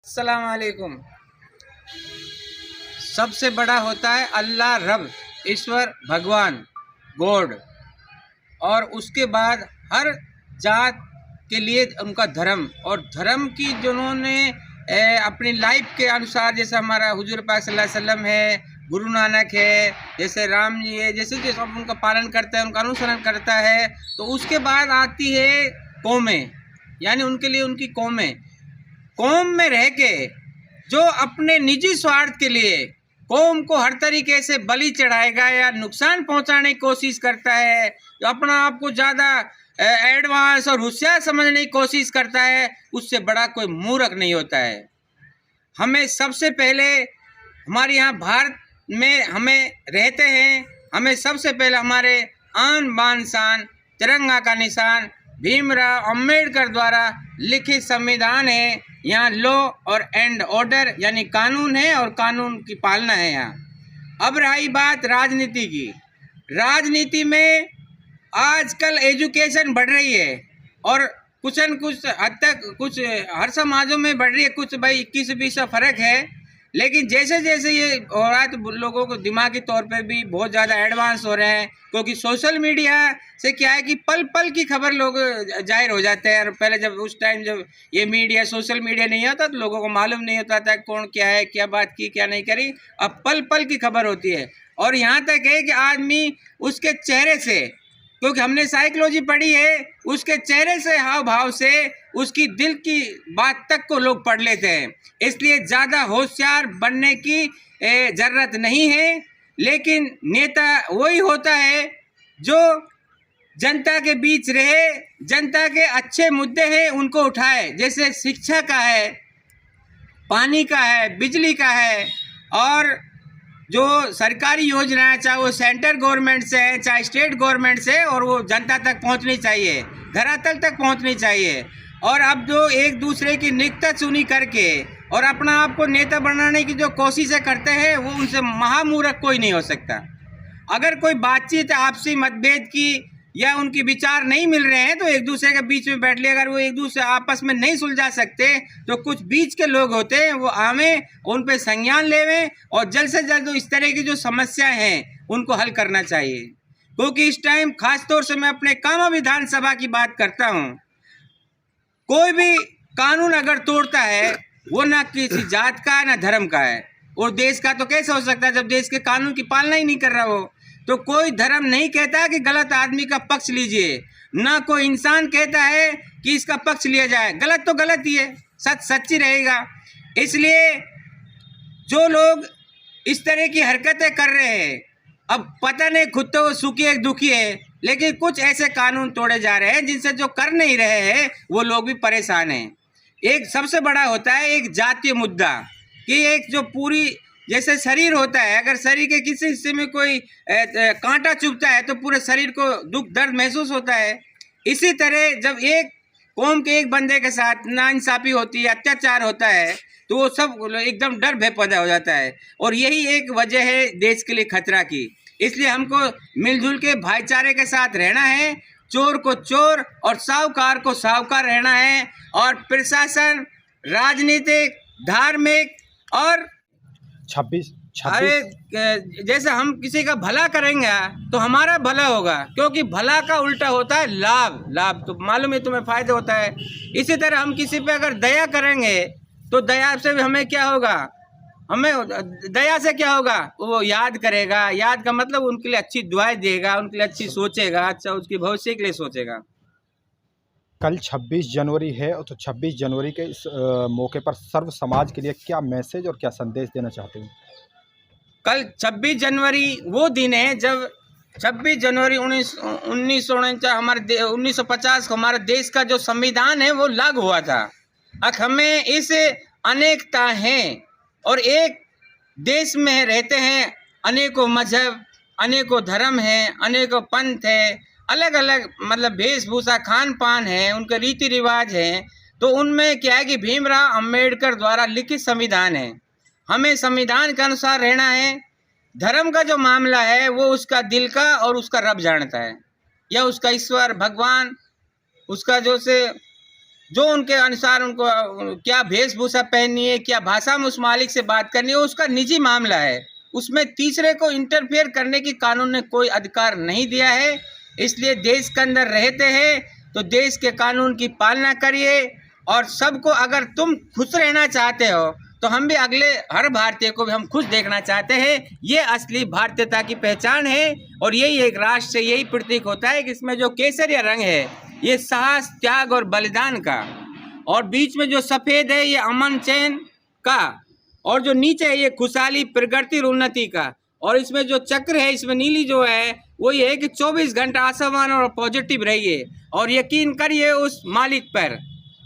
अस्सलाम वालेकुम। सबसे बड़ा होता है अल्लाह, रब, ईश्वर, भगवान, गॉड। और उसके बाद हर जात के लिए उनका धर्म, और धर्म की जिन्होंने अपनी लाइफ के अनुसार, जैसे हमारा हुजूर पाक सल्लल्लाहु अलैहि वसल्लम है, गुरु नानक है, जैसे राम जी है, जैसे जैसे सब उनका पालन करता है, उनका अनुसरण करता है। तो उसके बाद आती है कौमें, यानी उनके लिए उनकी कौमें। कौम में रह के जो अपने निजी स्वार्थ के लिए कौम को हर तरीके से बलि चढ़ाएगा या नुकसान पहुंचाने की कोशिश करता है, जो अपना आप को ज़्यादा एडवांस और होशियार समझने की कोशिश करता है, उससे बड़ा कोई मूर्ख नहीं होता है। हमें सबसे पहले, हमारे यहाँ भारत में हमें रहते हैं, हमें सबसे पहले हमारे आन बान शान तिरंगा का निशान भीमराव अंबेडकर द्वारा लिखित संविधान है। यहाँ लॉ और एंड ऑर्डर यानी कानून है और कानून की पालना है यहाँ। अब रही बात राजनीति की। राजनीति में आजकल एजुकेशन बढ़ रही है और कुछ न कुछ हद तक कुछ हर समाजों में बढ़ रही है, कुछ भाई 21-20 का फ़र्क है। लेकिन जैसे जैसे ये हो रहा है तो लोगों को दिमागी तौर पे भी बहुत ज़्यादा एडवांस हो रहे हैं, क्योंकि सोशल मीडिया से क्या है कि पल पल की खबर लोग जाहिर हो जाते हैं। और पहले जब उस टाइम जब ये मीडिया सोशल मीडिया नहीं होता तो लोगों को मालूम नहीं होता था कौन क्या है, क्या बात की, क्या नहीं करी। अब पल पल की खबर होती है। और यहाँ तक है कि आदमी उसके चेहरे से, क्योंकि हमने साइकोलॉजी पढ़ी है, उसके चेहरे से, हाव भाव से, उसकी दिल की बात तक को लोग पढ़ लेते हैं। इसलिए ज़्यादा होशियार बनने की ज़रूरत नहीं है। लेकिन नेता वही होता है जो जनता के बीच रहे, जनता के अच्छे मुद्दे हैं उनको उठाए, जैसे शिक्षा का है, पानी का है, बिजली का है, और जो सरकारी योजना है, चाहे वो सेंट्रल गवर्नमेंट से है चाहे स्टेट गवर्नमेंट से, और वो जनता तक पहुंचनी चाहिए, धरातल तक पहुंचनी चाहिए। और अब जो एक दूसरे की निकता चुनी करके और अपना आप को नेता बनाने की जो कोशिशें करते हैं, वो उनसे महामूर्ख कोई नहीं हो सकता। अगर कोई बातचीत आपसी मतभेद की या उनकी विचार नहीं मिल रहे हैं तो एक दूसरे के बीच में बैठ ले। अगर वो एक दूसरे आपस में नहीं सुलझा सकते तो कुछ बीच के लोग होते हैं, वो आवें, उन पे संज्ञान लेवें और जल्द से जल्द इस तरह की जो समस्याएं हैं उनको हल करना चाहिए। क्योंकि इस टाइम खासतौर से मैं अपने कामा विधानसभा की बात करता हूँ, कोई भी कानून अगर तोड़ता है वो ना किसी जात का है ना धर्म का है, और देश का तो कैसे हो सकता है जब देश के कानून की पालना ही नहीं कर रहा हो। तो कोई धर्म नहीं कहता कि गलत आदमी का पक्ष लीजिए, ना कोई इंसान कहता है कि इसका पक्ष लिया जाए। गलत तो गलत ही है, सच सच्ची रहेगा। इसलिए जो लोग इस तरह की हरकतें कर रहे हैं, अब पता नहीं, खुद तो सुखी है दुखी है, लेकिन कुछ ऐसे कानून तोड़े जा रहे हैं जिनसे जो कर नहीं रहे हैं वो लोग भी परेशान हैं। एक सबसे बड़ा होता है एक जातीय मुद्दा, कि एक जो पूरी, जैसे शरीर होता है, अगर शरीर के किसी हिस्से में कोई कांटा चुभता है तो पूरे शरीर को दुख दर्द महसूस होता है। इसी तरह जब एक कौम के एक बंदे के साथ नाइंसाफ़ी होती है, अत्याचार होता है, तो वो सब एकदम डर भय पैदा हो जाता है। और यही एक वजह है देश के लिए खतरा की। इसलिए हमको मिलजुल के भाईचारे के साथ रहना है, चोर को चोर और साहूकार को साहूकार रहना है। और प्रशासन, राजनीतिक, धार्मिक और 26 अरे जैसे हम किसी का भला करेंगे तो हमारा भला होगा, क्योंकि भला का उल्टा होता है लाभ। लाभ तो मालूम है तुम्हें, फ़ायदा होता है। इसी तरह हम किसी पे अगर दया करेंगे तो दया से भी हमें क्या होगा, हमें दया से क्या होगा, वो याद करेगा। याद का मतलब उनके लिए अच्छी दुआएं देगा, उनके लिए अच्छी सोचेगा, अच्छा उसके भविष्य के लिए सोचेगा। कल 26 जनवरी है, तो 26 जनवरी के इस मौके पर सर्व समाज के लिए क्या मैसेज और क्या संदेश देना चाहते हैं? कल 26 जनवरी वो दिन है जब 26 जनवरी 1949 हमारे 1950 को हमारे देश का जो संविधान है वो लागू हुआ था। अब हमें इस अनेकता है और एक देश में रहते हैं, अनेकों मजहब, अनेकों धर्म हैं, अनेकों पंथ है, अलग अलग मतलब वेशभूषा, खान पान है, उनके रीति रिवाज हैं। तो उनमें क्या है कि भीमराव अंबेडकर द्वारा लिखित संविधान है, हमें संविधान के अनुसार रहना है। धर्म का जो मामला है वो उसका दिल का और उसका रब जानता है, या उसका ईश्वर भगवान, उसका जो से जो उनके अनुसार उनको क्या वेशभूषा पहननी है, क्या भाषा में उस मालिक से बात करनी है, उसका निजी मामला है। उसमें तीसरे को इंटरफेयर करने की कानून ने कोई अधिकार नहीं दिया है। इसलिए देश के अंदर रहते हैं तो देश के कानून की पालना करिए। और सबको, अगर तुम खुश रहना चाहते हो तो हम भी अगले हर भारतीय को भी हम खुश देखना चाहते हैं। ये असली भारतीयता की पहचान है और यही एक राष्ट्र से यही प्रतीक होता है कि इसमें जो केसरिया रंग है ये साहस, त्याग और बलिदान का, और बीच में जो सफ़ेद है ये अमन चैन का, और जो नीचे है ये खुशहाली, प्रगति और उन्नति का, और इसमें जो चक्र है इसमें नीली जो है वो ये है कि 24 घंटा आशावान और पॉजिटिव रहिए और यकीन करिए उस मालिक पर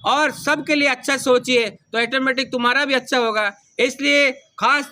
और सबके लिए अच्छा सोचिए तो ऑटोमेटिक तुम्हारा भी अच्छा होगा। इसलिए खास